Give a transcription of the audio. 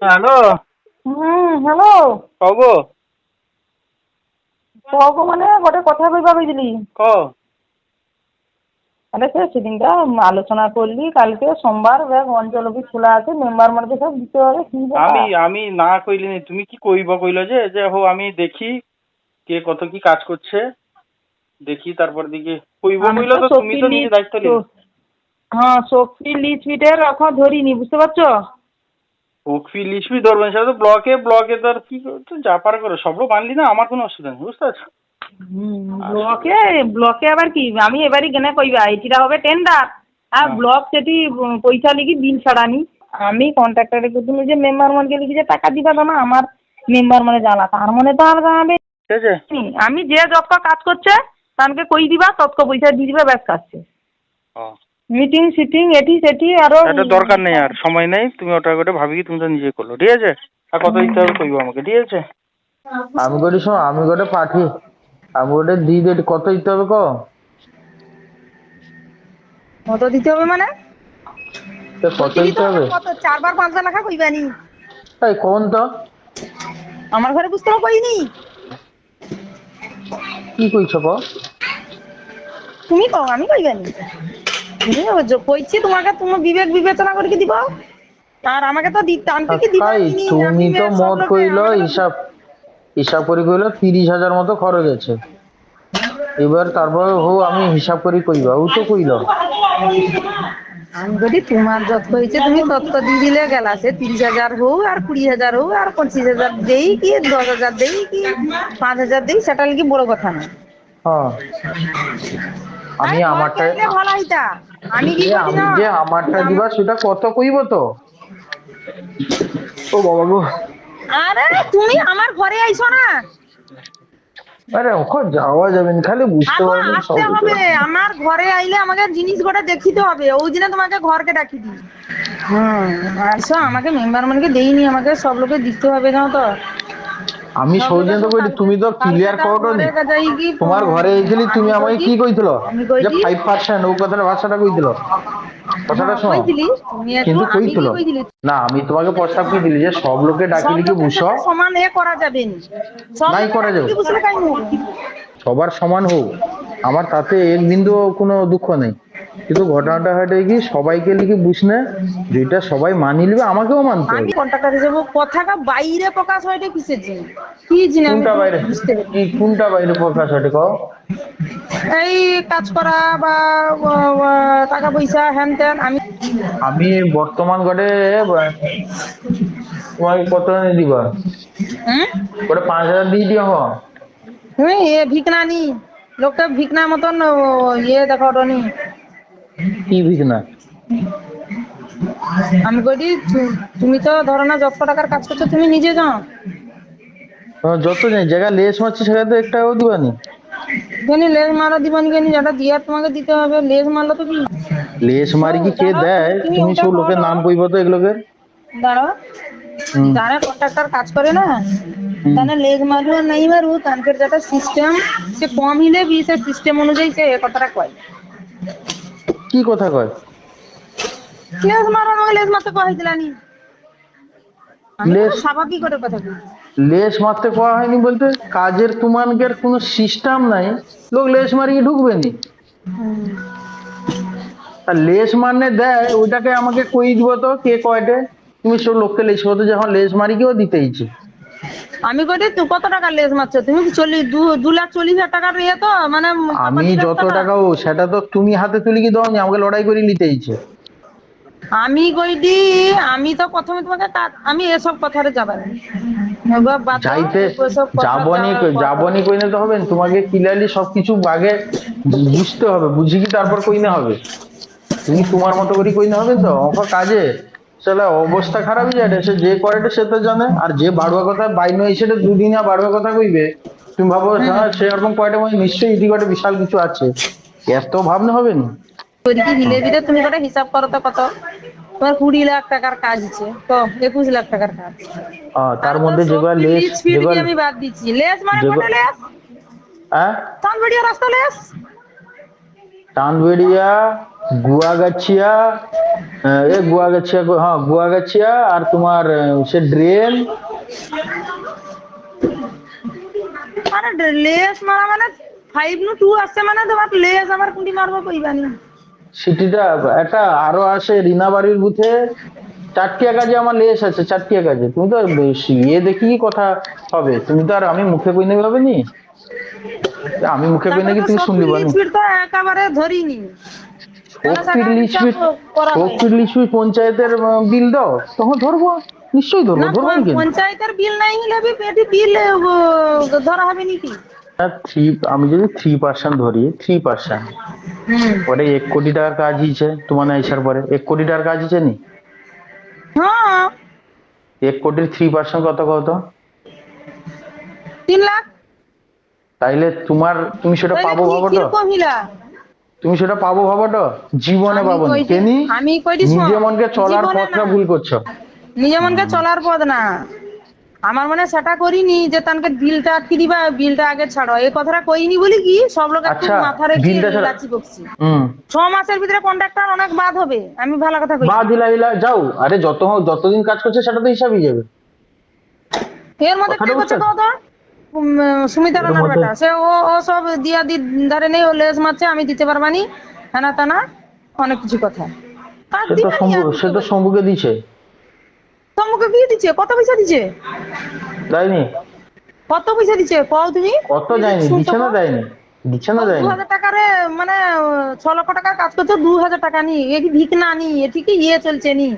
Hello. Hello. কব কব মানে গোটে কথা কইবা কইছিলি। ক আরে সেদিনটা আলোচনা করলি কালকে সোমবার অঞ্চল অফিস খোলা আছে মেম্বার মানে সব দিতে হবে কি আমি ব্যাপার? আমি না কইলি নি, তুমি কি কইব কইলো যে যে হো আমি দেখি কে কত কি কাজ করছে, দেখি তারপর দিকে কইব আমি কইলো, তো তো তুমি শক্তির তো নিজে লিস্ট দায়িত্ব নিলে। হ্যাঁ শক্তির লিস্ট ফিটে রাখা ধরিনি বুঝতে পারছো? ওকফি লিসবি ধরবেন সেটা তো ব্লকে ব্লকে তো আর কি তো যা পার করো সবও মানলি না, আমার কোনো অসুবিধা নেই, বুঝতে পারছো? আসলে ব্লকে ব্লকে আবার কি আমি এবারই কেনে কইবা এটিরা হবে টেন্ডার আর হ্যাঁ, ব্লক সেটি পয়সা লিখি বিল ছাড়ানি আমি কন্ট্রাক্টরে তুমি যে মেম্বার মনকে লিখি যে টাকা দিবা না আমার মেম্বার মানে জ্বালা তার মনে তো আর জানাবে ঠিক আছে। আমি যে যত কাজ করছে তানকে কই দিবা তত পয়সা দিয়ে দিবা ব্যাস কাজ শেষ। ও, মিটিং সিটিং এটি সেটি আরো এটা দরকার নেই, আর সময় নেই, তুমি ওটা করে ভাবি তুমি তো নিজে করলো, ঠিক আছে। আর কত দিতে হবে কইবো আমাকে, ঠিক আছে। আমি গোটে শোন, আমি গোটে পাঠি, আমি গোটে দিদি কত দিতে হবে ক? কত দিতে হবে মানে কত কইছিলি দিতে তো হবে? আমার কত 4 বার 5 বার লেখা কইবানি এই কোন তো আমার ঘরে বুঝতে কইনি কি কইছ ক? তুমি কও আমি কইবানি তুমি কইছি তোমাকে তুমি বিবেক বিবেচনা করে কি দিব আর আমাকে তো দিতে আনতে কি কাই দিবানি আমি তুমি তো সব মোট লোকে কইলো আমাকে তো হিসাব, হিসাব করে কইলো 30,000 মতো খরচ আছে। এবার তারপর হো আমি হিসাব করে কইবা ও তো কইলো। আমি যদি তোমার যত হয়েছে তুমি তত দিয়ে দিলে গেলা সে 30,000 হোক আর 20,000 হোক আর 25,000 দেই কি 10,000 দেই কি 5,000 দেই সেটা কি বড় কথা না হ্যাঁ, আরে আমি ঘরকে আমারটা, আইলে ভালো হইতা আমি কি করি আমি না যে আমারটা দিবা সেটা কত কইব তো। ও বাবা গো, আরে তুমি আমার ঘরে আইছো না আরে ওখানে যাওয়া যাবে না, খালি বুঝতে আগো পারবেন সব আসতে কিছু। হবে আমার ঘরে আইলে আমাকে জিনিস গোটা দেখিতে হবে ওই দিনে তোমাকে ঘরকে ডাকি দি আসো আমাকে মেম্বার মানকে দেইনি আমাকে সব লোকে দিতে হবে জানো তো আমি সব লোকে সৌজন্য তো কইলি, কালকে তুমি তো কালকে ক্লিয়ার তার করো নি। ঘরে যাই কি তোমার ঘরে এসেছিলি, তুমি আমি আমাকে কইছি কি কইছিল আমি যে কইছি 5% ও কথাটা ভাষাটা কইছিল, কথাটা হ্যাঁ শোনো। কইছিলি তুমি একটু কিন্তু আমি কইছিল কি কইছিলি না, আমি তোমাকে প্রস্তাব কি দিলি যে সব লোকে সব ডাকিলি কি লোকের বুঝো, সাথে সমান করা যাবে না সব নাই লোকে করা ডাকি যাবে, কি বুঝলে কাই হবে সবার সমান হোক, আমার তাতে এক বিন্দু কোনো দুঃখ নেই। কিন্তু ঘটনাটা হয়তো কি সবাইকে লিখে বুঝনে, যেটা সবাই মানি নিবে আমাকেও মানতে আমি হবে। কন্ট্রাক্টরে যাবো কথাটা বাইরে প্রকাশ হয় কিসের জন্য কি জিনিস আমি কোনটা তো বাইরে, বুঝতে পারি কি কোনটা বাইরে প্রকাশ হয়তো কও? এই কাজ করা বা টাকা পয়সা হ্যান ত্যান আমি আমি বর্তমান ঘটে তোমাকে কত দিবা, হুম ওটা 5,000 দিয়ে দিও হ। তুমি ভিকনা নি লোকটা ভিকনা মতন দেখো টনি কি বুঝ না? আমি কইছি তুমি তো ধরো না যত টাকার কাজ করছো তুমি নিজে যাও যত নেই জায়গা লেস মারছি সেখানে এক টাকাও দিবানি। কেন লেজ মারা দিবানি কেন যেটা দিয়া তোমাকে দিতে হবে লেজ মারলো তো কি লেস মারি কি কে জানো দেয়, তুমি তুমি ওটা সব লোকের করো নাম কইব তো এগুলোকে। দাঁড়াও হুম যারা কন্ট্রাক্টর কাজ করে না হুম। তাহলে লেজ মারু আর নাই মারু তাদের যেটা সিস্টেম সে কম হিলে বি সে সিস্টেম অনুযায়ী সে কথাটা কয় কি কথা কয়? লেজ মারো আমাকে লেজ মারতে কয় দিলানি আমি তো লেস, স্বাভাবিক করে কথা বলি লেস মারতে কোয়া হয়নি বলতে কাজের তোমানকের কোনো সিস্টেম নাই, লোক লেস মারিয়ে ঢুকবে নি। আর লেস মারনে দেয় ওইটাকে আমাকে কই দিব তো কে কয়টে, তুমি সব লোককে লেস করতে যখন লেস মারি কেও দিতেইছে। আমি কই তুই কত টাকা লেজ মারছো তুমি কি 2,40,000 টাকার ইয়ে তো মানে আমি প্রপার্টি যত তো না টাকা ও সেটা তো তুমি হাতে তুলি কি দাও, আমাকে লড়াই করে নিতেইছে। আমি কইদি আমি তো প্রথমে তোমাকে আমি এসব কথারে যাবার এবার বাদ দাও যাইতে এসব কথা যাবনি, যাওয়ার কথা যাবনি কইনে তো হবে না, তোমাকে ক্লিয়ারলি সবকিছু আগে বুঝতে হবে, বুঝি কি তারপর কইনে হবে। তুমি তোমার মতো করে কইনে হবে তো অঙ্ক কাজে সেটা অবস্থা খারাপ হয়ে যায়, সে যে করে সে তো জানে, আর যে বাড়ুয়া কথা বাইন এসে দুদিন বাড়ুয়া কথা কইবে, তুমি ভাবো হ্যাঁ সেরকম কয়টা মানে নিশ্চয়ই ইটি কয়টা বিশাল কিছু আছে, এত ভাবনা হবে না। করি কি হিলে বিলে তুমি কটা হিসাব করো তো কত তোমার 20 লাখ টাকার কাজ আছে তো 21 লাখ টাকার কাজ আর তার তো মধ্যে যেগুলো শক্তি লেস, লিজ ফিট যেগুলো দিয়ে আমি বাদ দিচ্ছি লেজ মানে যেগুলো কোটা লেজ হ্যাঁ, তখন ভিডিও রাস্তা লেজ চাঁদবেড়িয়া, গুয়াগাছিয়া, গুয়াগাছিয়া আর তোমার সে ড্রেন। মানে লেস মারা মানে 5 নু 2 আসছে মানে তোমার লেস আবার কুন্ডি মারবো কইবানি। সিটিটা একটা আরো আছে রিনাবাড়ির বুথে, চারটিয়া কাজে আমার লেস আছে, চারটিয়া কাজে। তুমি তো বেশি ইয়ে দেখি কি কথা হবে, তুমি তো আর আমি মুখে কই নেবে হবে নি, আমি মুখে কই তারপরে নাকি তো তুমি সব শুনলি বানি। লিচবির তো একেবারে ধরিনি। শক্তির লিচবি পঞ্চায়েতের বিল দাও, তখন ধরবো, নিশ্চয়ই ধরবো, না ধরবো না কেন। পঞ্চায়েতের বিল নাই হলে পেটি বিল ধরা হবে নাকি? আমি যদি 3% ধরি, 3% হুম। পরে 1 কোটি টাকার কাজ হয়েছে তোমার না আসার পরে, 1 কোটি টাকার কাজ হয়েছে নি? হ্যাঁ 1 কোটির 3% কত কত? 3 লাখ। তাইলে তুমি সেটা তাইলে পাবো কি ভাবো তো, কিরকম হিলা? তুমি সেটা পাবো ভাবো তো, জীবনে আমি পাবো না কইছি কেনি। আমি কইছি নিজে মনকে চলার জীবনে পথটা না, ভুল করছো। নিজে মনকে চলার পথ না। আমার মনে সেটা করিনি যে তানকে বিলটা আটকে দিবা, বিলটা আগে ছাড়ো, এই কথাটা কইনি বলি কি সব লোক একটু আচ্ছা, মাথা রেখে বিলটা ছাড়া, লাচি বকছি। হুম, 6 মাসের ভিতরে কন্ট্রাক্টর অনেক বাদ হবে, আমি ভালো কথা কইছি। বা দিলা যাও, আরে যতদিন কাজ করছে সেটা তো হিসাবই যাবে। এর মধ্যে কে কথাটা বুঝতে করছে কও তো? সুমিতা এর রানার মধ্যে বেটা, সে ও সব দিয়া ধারে নেই, ও লেজ মারছে আমি দিতে পারবানি, হ্যানা তানা অনেক কিছু কথা। আর দিবানি আর সে দিতে তো পারি। শম্ভুকে দিছে, তোমাকে কি দিচ্ছে? কত পয়সা দিচ্ছে? দেয়নি? কত পয়সা দিচ্ছে কও তুমি? কত তুমি যদি যায়নি, শুনছো দিচ্ছে না কও। দেয়নি, দিচ্ছে না ও দেয়নি। 2000 টাকারে মানে 6 লক্ষ টাকার কাজ করছো, 2000 টাকা নি, এ কি ভিক না নি, এ ঠিকই ইয়ে চলছে নি।